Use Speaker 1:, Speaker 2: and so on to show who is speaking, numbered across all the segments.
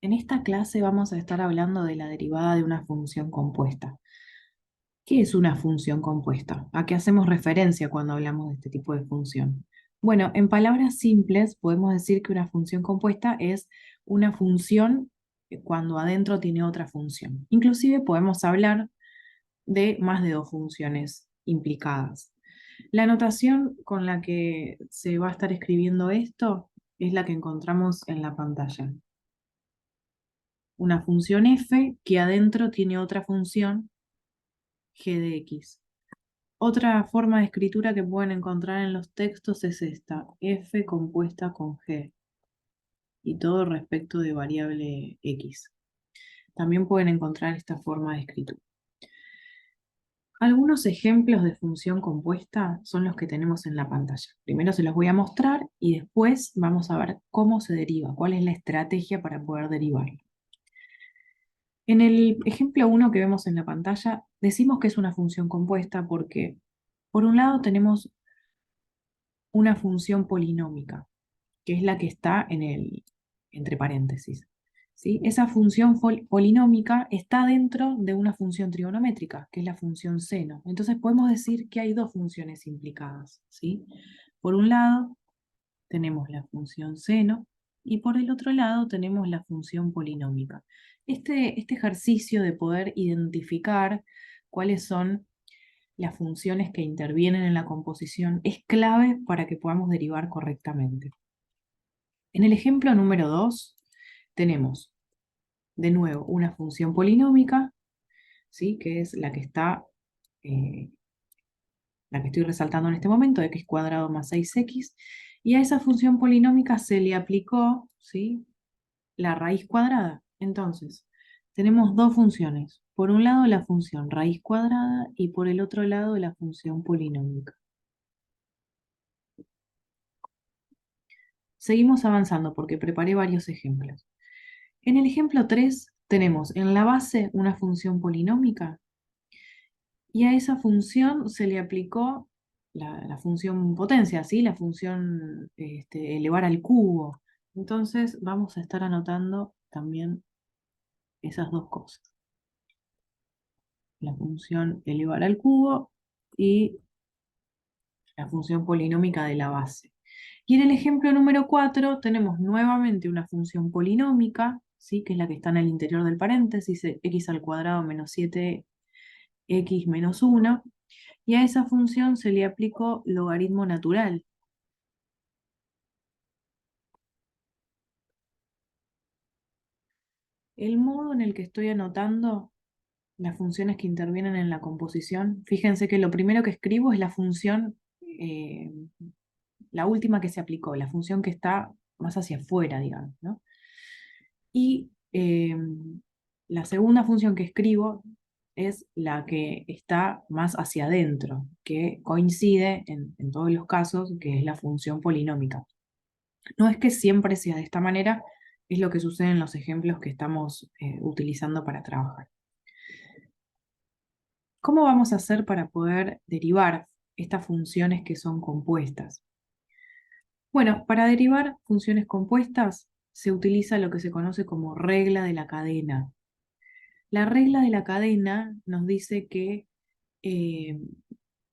Speaker 1: En esta clase vamos a estar hablando de la derivada de una función compuesta. ¿Qué es una función compuesta? ¿A qué hacemos referencia cuando hablamos de este tipo de función? Bueno, en palabras simples podemos decir que una función compuesta es una función cuando adentro tiene otra función. Inclusive podemos hablar de más de dos funciones implicadas. La notación con la que se va a estar escribiendo esto es la que encontramos en la pantalla. Una función f que adentro tiene otra función g de x. Otra forma de escritura que pueden encontrar en los textos es esta, f compuesta con g, y todo respecto de variable x. También pueden encontrar esta forma de escritura. Algunos ejemplos de función compuesta son los que tenemos en la pantalla. Primero se los voy a mostrar y después vamos a ver cómo se deriva, cuál es la estrategia para poder derivarla. En el ejemplo 1 que vemos en la pantalla, decimos que es una función compuesta porque, por un lado, tenemos una función polinómica, que es la que está entre paréntesis. ¿Sí? Esa función polinómica está dentro de una función trigonométrica, que es la función seno. Entonces podemos decir que hay dos funciones implicadas. ¿Sí? Por un lado, tenemos la función seno y por el otro lado tenemos la función polinómica. Este ejercicio de poder identificar cuáles son las funciones que intervienen en la composición es clave para que podamos derivar correctamente. En el ejemplo número 2 tenemos de nuevo una función polinómica, ¿sí? Que es eh, la que estoy resaltando en este momento, x cuadrado más 6x, y a esa función polinómica se le aplicó, ¿sí?, la raíz cuadrada. Entonces, tenemos dos funciones. Por un lado la función raíz cuadrada y por el otro lado la función polinómica. Seguimos avanzando porque preparé varios ejemplos. En el ejemplo 3 tenemos en la base una función polinómica y a esa función se le aplicó la función potencia, ¿sí? La función elevar al cubo. Entonces vamos a estar anotando también esas dos cosas. La función elevar al cubo y la función polinómica de la base. Y en el ejemplo número 4 tenemos nuevamente una función polinómica, ¿sí?, que es la que está en el interior del paréntesis, x al cuadrado menos 7x menos 1, y a esa función se le aplicó logaritmo natural. El modo en el que estoy anotando las funciones que intervienen en la composición, fíjense que lo primero que escribo es la función, la última que se aplicó, la función que está más hacia afuera, digamos, ¿no? Y la segunda función que escribo es la que está más hacia adentro, que coincide en todos los casos, que es la función polinómica. No es que siempre sea de esta manera, es lo que sucede en los ejemplos que estamos utilizando para trabajar. ¿Cómo vamos a hacer para poder derivar estas funciones que son compuestas? Bueno, para derivar funciones compuestas se utiliza lo que se conoce como regla de la cadena. La regla de la cadena nos dice que eh,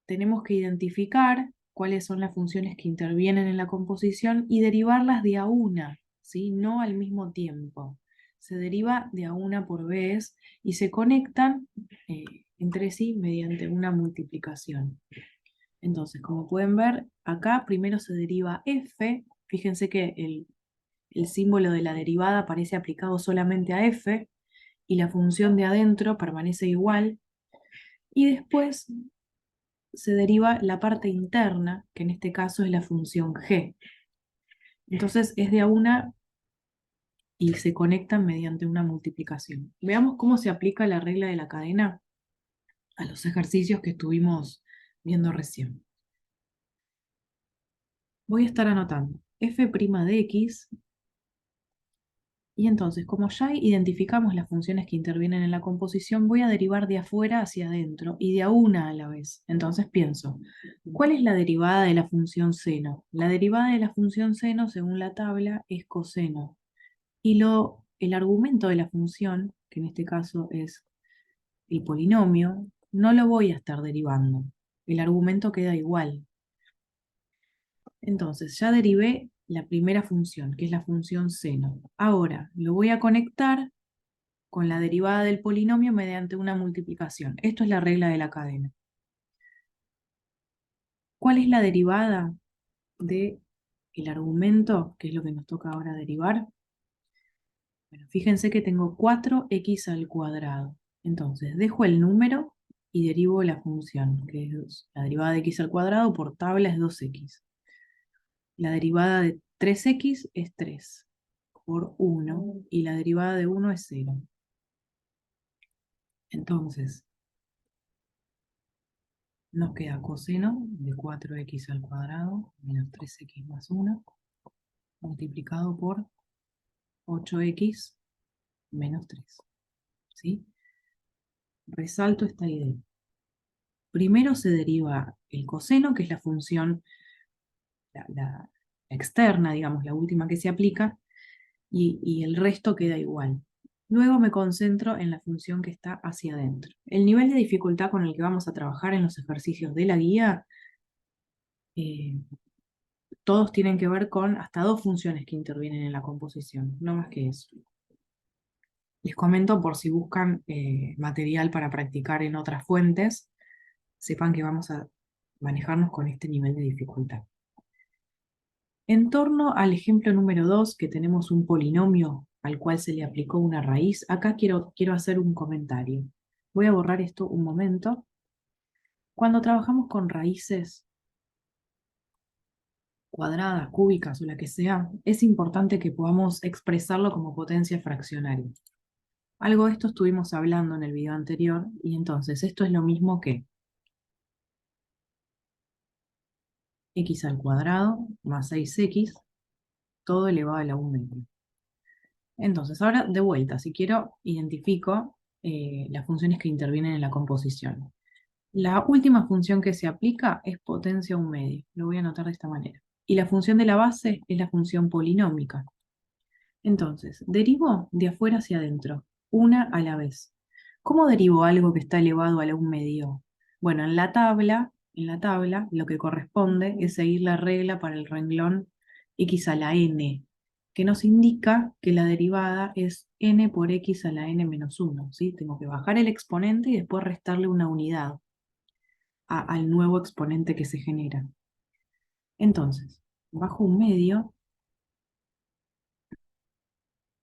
Speaker 1: tenemos que identificar cuáles son las funciones que intervienen en la composición y derivarlas de a una, ¿sí? No al mismo tiempo. Se deriva de a una por vez y se conectan eh, entre sí mediante una multiplicación. Entonces, como pueden ver, acá primero se deriva f. Fíjense que el símbolo de la derivada aparece aplicado solamente a f y la función de adentro permanece igual. Y después se deriva la parte interna, que en este caso es la función g. Entonces es de a una y se conectan mediante una multiplicación. Veamos cómo se aplica la regla de la cadena a los ejercicios que estuvimos viendo recién. Voy a estar anotando f' de x. Y entonces, como ya identificamos las funciones que intervienen en la composición, voy a derivar de afuera hacia adentro y de a una a la vez. Entonces pienso, ¿cuál es la derivada de la función seno? La derivada de la función seno, según la tabla, es coseno. Y lo el argumento de la función, que en este caso es el polinomio, no lo voy a estar derivando. El argumento queda igual. Entonces, ya derivé la primera función, que es la función seno. Ahora, lo voy a conectar con la derivada del polinomio mediante una multiplicación. Esto es la regla de la cadena. ¿Cuál es la derivada del argumento, que es lo que nos toca ahora derivar? Bueno, fíjense que tengo 4x al cuadrado. Entonces, dejo el número y derivo la función, que es la derivada de x al cuadrado por tabla es 2x. La derivada de 3x es 3 por 1 y la derivada de 1 es 0. Entonces, nos queda coseno de 4x al cuadrado menos 3x más 1 multiplicado por 8x menos 3. ¿Sí? Resalto esta idea. Primero se deriva el coseno, que es la función la externa, digamos, la última que se aplica, y el resto queda igual. Luego me concentro en la función que está hacia adentro. El nivel de dificultad con el que vamos a trabajar en los ejercicios de la guía, todos tienen que ver con hasta dos funciones que intervienen en la composición, no más que eso. Les comento por si buscan material para practicar en otras fuentes, sepan que vamos a manejarnos con este nivel de dificultad. En torno al ejemplo número 2, que tenemos un polinomio al cual se le aplicó una raíz, acá quiero hacer un comentario. Voy a borrar esto un momento. Cuando trabajamos con raíces cuadradas, cúbicas o la que sea, es importante que podamos expresarlo como potencia fraccionaria. Algo de esto estuvimos hablando en el video anterior, y entonces esto es lo mismo que x al cuadrado más 6x, todo elevado a la 1 media. Entonces, ahora de vuelta, si quiero, identifico las funciones que intervienen en la composición. La última función que se aplica es potencia un medio, lo voy a anotar de esta manera. Y la función de la base es la función polinómica. Entonces, derivo de afuera hacia adentro, una a la vez. ¿Cómo derivo algo que está elevado a la un medio? Bueno, en la tabla, lo que corresponde es seguir la regla para el renglón x a la n, que nos indica que la derivada es n por x a la n menos 1, ¿sí? Tengo que bajar el exponente y después restarle una unidad al nuevo exponente que se genera. Entonces, bajo un medio,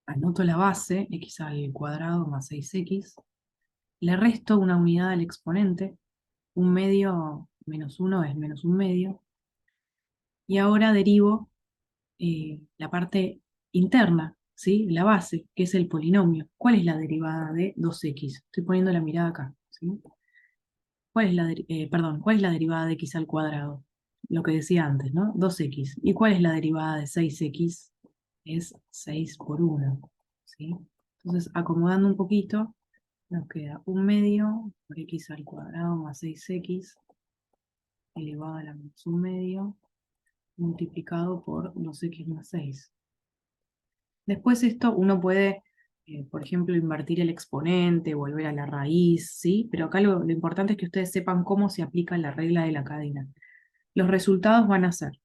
Speaker 1: anoto la base, x al cuadrado más 6x, le resto una unidad al exponente, un medio menos 1 es menos un medio, y ahora derivo la parte interna, ¿sí? La base, que es el polinomio. ¿Cuál es la derivada de 2x? Estoy poniendo la mirada acá, ¿sí? ¿Cuál es la derivada de x al cuadrado? Lo que decía antes, ¿no? 2x. ¿Y cuál es la derivada de 6x? Es 6 por 1, ¿sí? Entonces, acomodando un poquito, nos queda un medio por x al cuadrado más 6x elevado a la menos un medio multiplicado por 2x más 6. Después esto uno puede, por ejemplo, invertir el exponente, volver a la raíz, ¿sí? Pero acá lo importante es que ustedes sepan cómo se aplica la regla de la cadena. Los resultados van a ser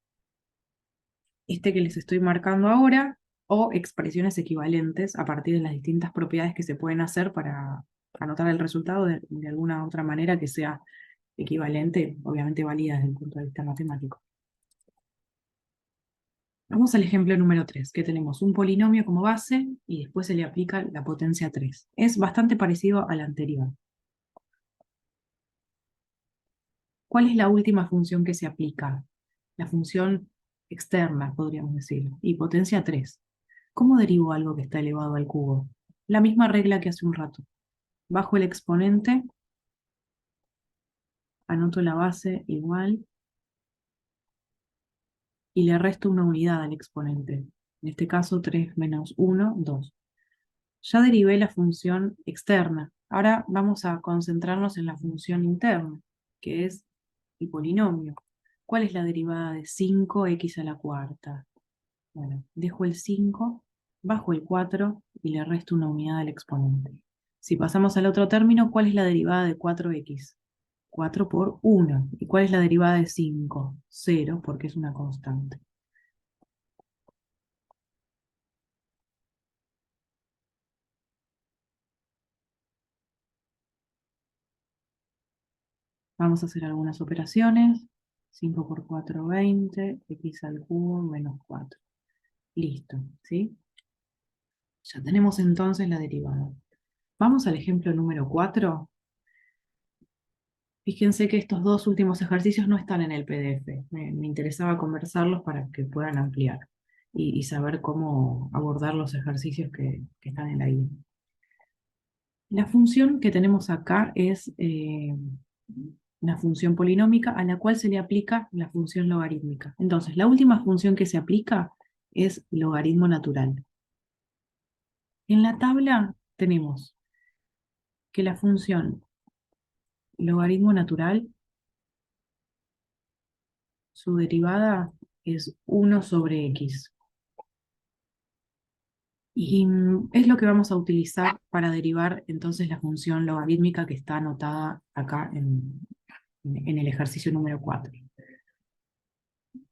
Speaker 1: este que les estoy marcando ahora, o expresiones equivalentes a partir de las distintas propiedades que se pueden hacer para anotar el resultado de alguna otra manera que sea equivalente, obviamente válida desde el punto de vista matemático. Vamos al ejemplo número 3, que tenemos un polinomio como base y después se le aplica la potencia 3. Es bastante parecido al anterior. ¿Cuál es la última función que se aplica? La función externa, podríamos decir, y potencia 3. ¿Cómo derivo algo que está elevado al cubo? La misma regla que hace un rato. Bajo el exponente, anoto la base igual, y le resto una unidad al exponente. En este caso 3 menos 1, 2. Ya derivé la función externa. Ahora vamos a concentrarnos en la función interna, que es el polinomio. ¿Cuál es la derivada de 5x a la cuarta? Bueno, dejo el 5 bajo el 4 y le resto una unidad al exponente. Si pasamos al otro término, ¿cuál es la derivada de 4x? 4 por 1. ¿Y cuál es la derivada de 5? 0, porque es una constante. Vamos a hacer algunas operaciones. 5 por 4, 20. X al cubo menos 4. Listo, ¿sí? Ya tenemos entonces la derivada. Vamos al ejemplo número 4. Fíjense que estos dos últimos ejercicios no están en el PDF. Me interesaba conversarlos para que puedan ampliar y saber cómo abordar los ejercicios que están en la guía. La función que tenemos acá es una función polinómica a la cual se le aplica la función logarítmica. Entonces, la última función que se aplica es logaritmo natural. En la tabla tenemos que la función logaritmo natural, su derivada es 1 sobre x. Y es lo que vamos a utilizar para derivar entonces la función logarítmica que está anotada acá en el ejercicio número 4.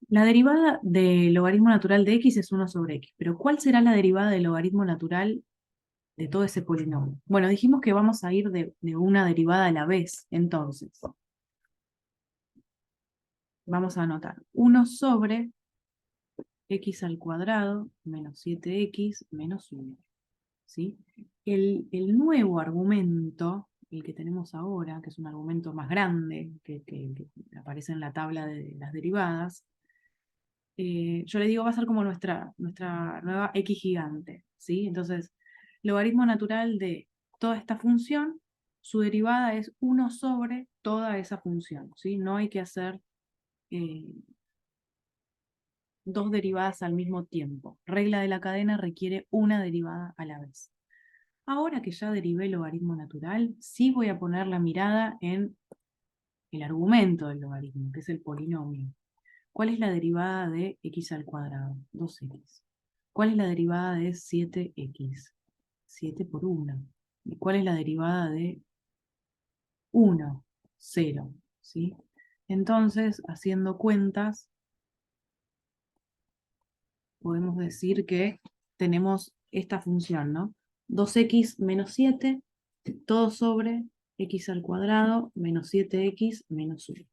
Speaker 1: La derivada del logaritmo natural de x es 1 sobre x, pero ¿cuál será la derivada del logaritmo natural de todo ese polinomio? Bueno, dijimos que vamos a ir de una derivada a la vez, entonces vamos a anotar 1 sobre x al cuadrado menos 7x menos 1. ¿Sí? El nuevo argumento, el que tenemos ahora, que es un argumento más grande que aparece en la tabla de las derivadas, yo le digo va a ser como nuestra nueva x gigante, ¿sí? Entonces, logaritmo natural de toda esta función, su derivada es 1 sobre toda esa función, ¿sí? No hay que hacer eh, dos derivadas al mismo tiempo. Regla de la cadena requiere una derivada a la vez. Ahora que ya derivé el logaritmo natural, sí voy a poner la mirada en el argumento del logaritmo, que es el polinomio. ¿Cuál es la derivada de x al cuadrado? 2x. ¿Cuál es la derivada de 7x? 7 por 1. ¿Y cuál es la derivada de 1? 0. ¿Sí? Entonces, haciendo cuentas, podemos decir que tenemos esta función, ¿no? 2x menos 7, todo sobre x al cuadrado menos 7x menos 1.